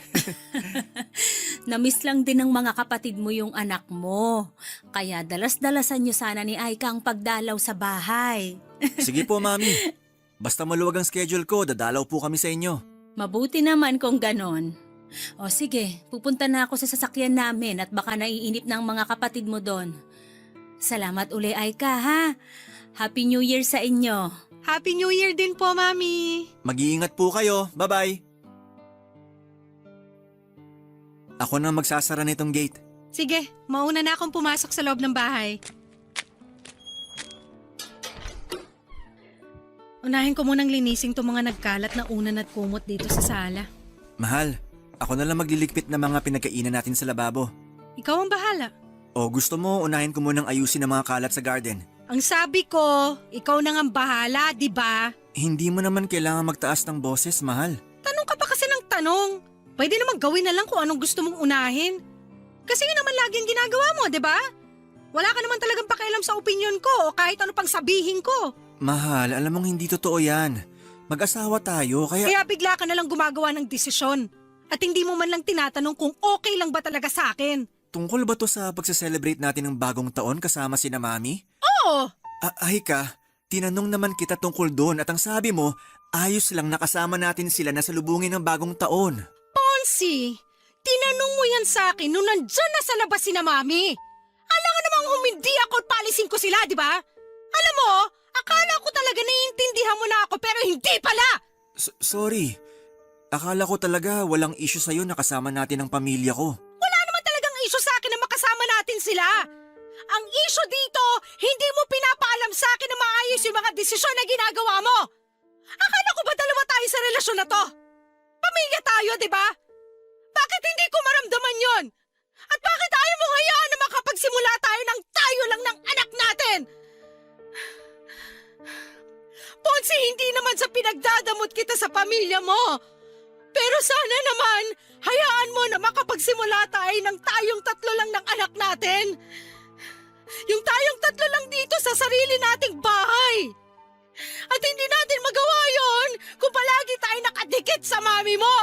Namiss lang din ng mga kapatid mo yung anak mo. Kaya dalas-dalasan niyo sana ni Aika ang pagdalaw sa bahay. Sige po, Mami. Basta maluwag ang schedule ko, dadalaw po kami sa inyo. Mabuti naman kung ganon. O sige, pupunta na ako sa sasakyan namin at baka naiinip ng mga kapatid mo doon. Salamat uli Aika ha. Happy New Year sa inyo. Happy New Year din po, Mami! Mag-iingat po kayo. Bye-bye. Ako na magsasara nitong gate. Sige, mauna na akong pumasok sa loob ng bahay. Unahin ko munang linisin itong mga nagkalat na unan at kumot dito sa sala. Mahal, ako na lang magliligpit ng mga pinagkainan natin sa lababo. Ikaw ang bahala. O gusto mo, unahin ko munang ayusin ang mga kalat sa garden. Ang sabi ko, ikaw na ang bahala, di ba? Hindi mo naman kailangan magtaas ng boses, mahal. Tanong ka pa kasi ng tanong. Pwede naman gawin na lang kung anong gusto mong unahin. Kasi yun naman lagi ang ginagawa mo, di ba? Wala ka naman talagang pakialam sa opinion ko o kahit ano pang sabihin ko. Mahal, alam mong hindi totoo yan. Mag-asawa tayo, kaya... Kaya bigla ka na lang gumagawa ng desisyon. At hindi mo man lang tinatanong kung okay lang ba talaga sa akin. Tungkol ba to sa pagse-celebrate natin ng bagong taon kasama sina Mami? Oo! Ahika, tinanong naman kita tungkol doon at ang sabi mo, ayos lang nakasama natin sila na salubungin ng bagong taon. Ponsi, tinanong mo yan sa akin nung nandyan na sa labas sina Mami. Alangan namang humindi ako at palisin ko sila, di ba? Alam mo, akala ko talaga naiintindihan mo na ako pero hindi pala! Sorry. Akala ko talaga walang issue sa'yo na kasama natin ang pamilya ko. Wala naman talagang issue sa akin na makasama natin sila. Ang issue dito, hindi mo pinapaalam sa akin na maayos yung mga desisyon na ginagawa mo. Akala ko ba dalawa tayo sa relasyon na to? Pamilya tayo, di ba? Bakit hindi ko maramdaman yon? At bakit ayaw mo hayaan na makapagsimula tayo ng tayo lang ng anak natin? Ponsi, hindi naman sa pinagdadamot kita sa pamilya mo. Pero sana naman, hayaan mo na makapagsimula tayo ng tayong tatlo lang ng anak natin. Yung tayong tatlo lang dito sa sarili nating bahay. At hindi natin magawa yon kung palagi tayo nakadikit sa mami mo.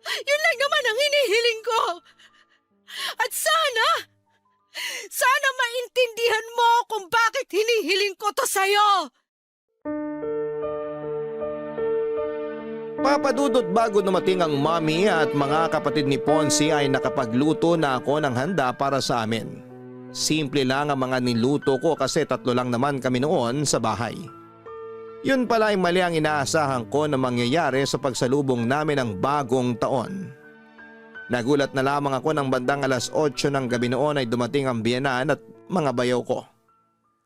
Yun lang naman ang hinihiling ko. At sana maintindihan mo kung bakit hinihiling ko to sa'yo. Papadudot bago dumating ang mami at mga kapatid ni Ponsi ay nakapagluto na ako ng handa para sa amin. Simple lang ang mga niluto ko kasi tatlo lang naman kami noon sa bahay. Yun pala ay mali ang inaasahan ko na mangyayari sa pagsalubong namin ng bagong taon. Nagulat na lamang ako ng bandang 8:00 ng gabi noon ay dumating ang biyenan at mga bayaw ko.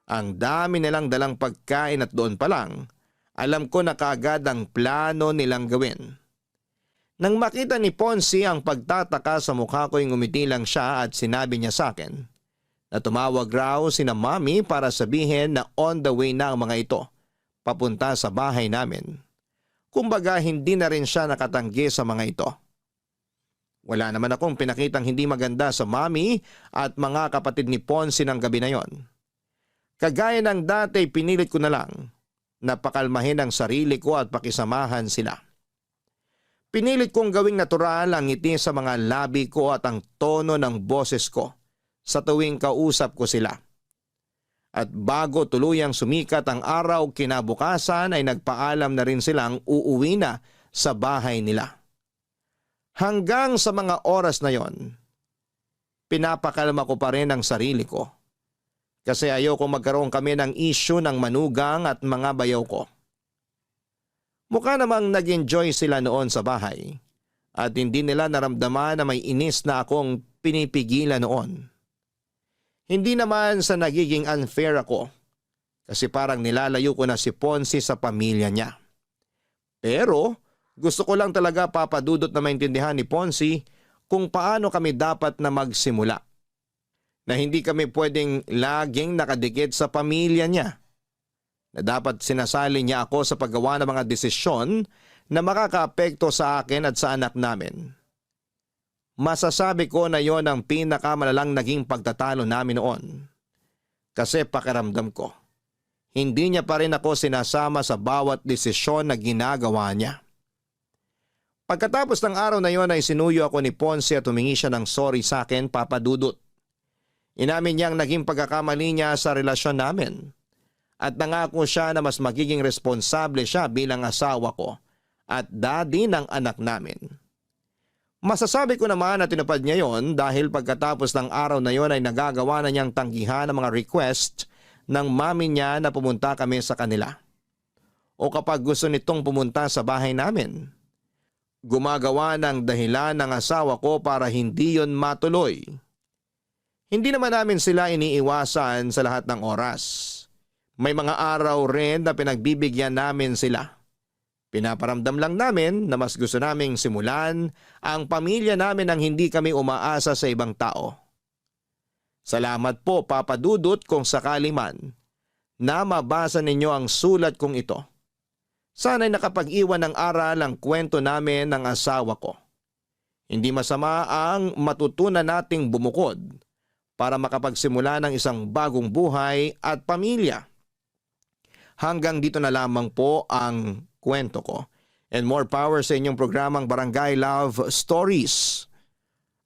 Ang dami nilang dalang pagkain at doon pa lang, alam ko na kaagad ang plano nilang gawin. Nang makita ni Ponsi ang pagtataka sa mukha ko, ngumiti lang siya at sinabi niya sa akin na tumawag raw sina Mami para sabihin na on the way na ang mga ito papunta sa bahay namin. Kumbaga hindi na rin siya nakatanggi sa mga ito. Wala naman akong pinakitang hindi maganda sa Mami at mga kapatid ni Ponsi ng gabi na yon. Kagaya ng dati, pinilit ko na lang na pakalmahin ang sarili ko at pakisamahan sila. Pinilit kong gawing natural ang ngiti sa mga labi ko at ang tono ng boses ko sa tuwing kausap ko sila. At bago tuluyang sumikat ang araw kinabukasan ay nagpaalam na rin silang uuwi na sa bahay nila. Hanggang sa mga oras na yon, pinapakalma ko pa rin ang sarili ko. Kasi ayoko magkaroon kami ng issue ng manugang at mga bayaw ko. Mukha namang nag-enjoy sila noon sa bahay at hindi nila naramdaman na may inis na akong pinipigilan noon. Hindi naman sa nagiging unfair ako kasi parang nilalayo ko na si Ponsi sa pamilya niya. Pero gusto ko lang talaga papadudot na maintindihan ni Ponsi kung paano kami dapat na magsimula. Na hindi kami pwedeng laging nakadikit sa pamilya niya. Na dapat sinasali niya ako sa paggawa ng mga desisyon na makakaapekto sa akin at sa anak namin. Masasabi ko na yon ang pinakamalalang naging pagtatalo namin noon. Kasi pakiramdam ko, hindi niya pa rin ako sinasama sa bawat desisyon na ginagawa niya. Pagkatapos ng araw na yon ay sinuyo ako ni Ponce at humingi siya ng sorry sa akin, Papa Dudut. Inamin niyang naging pagkakamali niya sa relasyon namin. At nangako siya na mas magiging responsable siya bilang asawa ko at daddy ng anak namin. Masasabi ko naman na tinupad niya yon dahil pagkatapos ng araw na yon ay nagagawa na niyang tanggihan ang mga request ng mami niya na pumunta kami sa kanila. O kapag gusto nitong pumunta sa bahay namin. Gumagawa ng dahilan ng asawa ko para hindi yon matuloy. Hindi naman namin sila iniiwasan sa lahat ng oras. May mga araw rin na pinagbibigyan namin sila. Pinaparamdam lang namin na mas gusto naming simulan ang pamilya namin nang hindi kami umaasa sa ibang tao. Salamat po, Papa Dudut, kung sakali man na mabasa ninyo ang sulat kong ito. Sana'y nakapag-iwan ng aral ang kwento namin ng asawa ko. Hindi masama ang matutunan nating bumukod para makapagsimula ng isang bagong buhay at pamilya. Hanggang dito na lamang po ang kwento ko. And more power sa inyong programang Barangay Love Stories.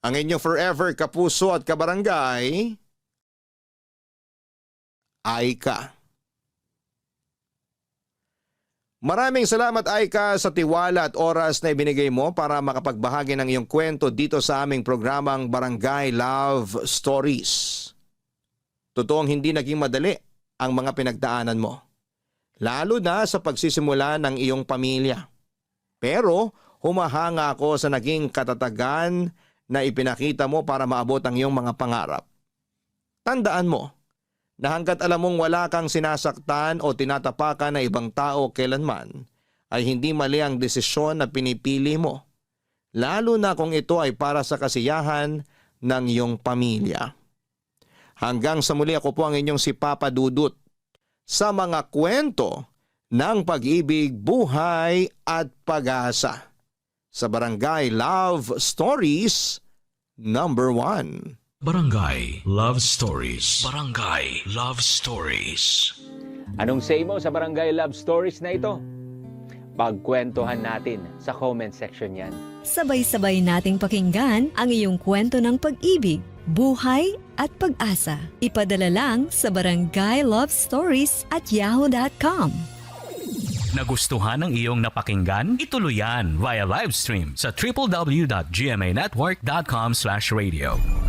Ang inyong forever kapuso at kabarangay, Aika. Maraming salamat, Aika, sa tiwala at oras na ibinigay mo para makapagbahagi ng iyong kwento dito sa aming programang Barangay Love Stories. Totoong hindi naging madali ang mga pinagdaanan mo, lalo na sa pagsisimula ng iyong pamilya. Pero humahanga ako sa naging katatagan na ipinakita mo para maabot ang iyong mga pangarap. Tandaan mo na hanggat alam mong wala kang sinasaktan o tinatapakan na ibang tao kailanman, ay hindi mali ang desisyon na pinipili mo, lalo na kung ito ay para sa kasiyahan ng iyong pamilya. Hanggang sa muli, ako po ang inyong si Papa Dudut sa mga kwento ng pag-ibig, buhay at pag-asa sa Barangay Love Stories number 1. Barangay Love Stories. Barangay Love Stories. Anong say mo sa Barangay Love Stories na ito? Pagkwentuhan natin sa comment section yan. Sabay-sabay nating pakinggan ang iyong kwento ng pag-ibig, buhay at pag-asa. Ipadala lang sa barangaylovestories@yahoo.com. Nagustuhan ng iyong napakinggan? Ituloy yan via live stream sa www.gmanetwork.com/radio.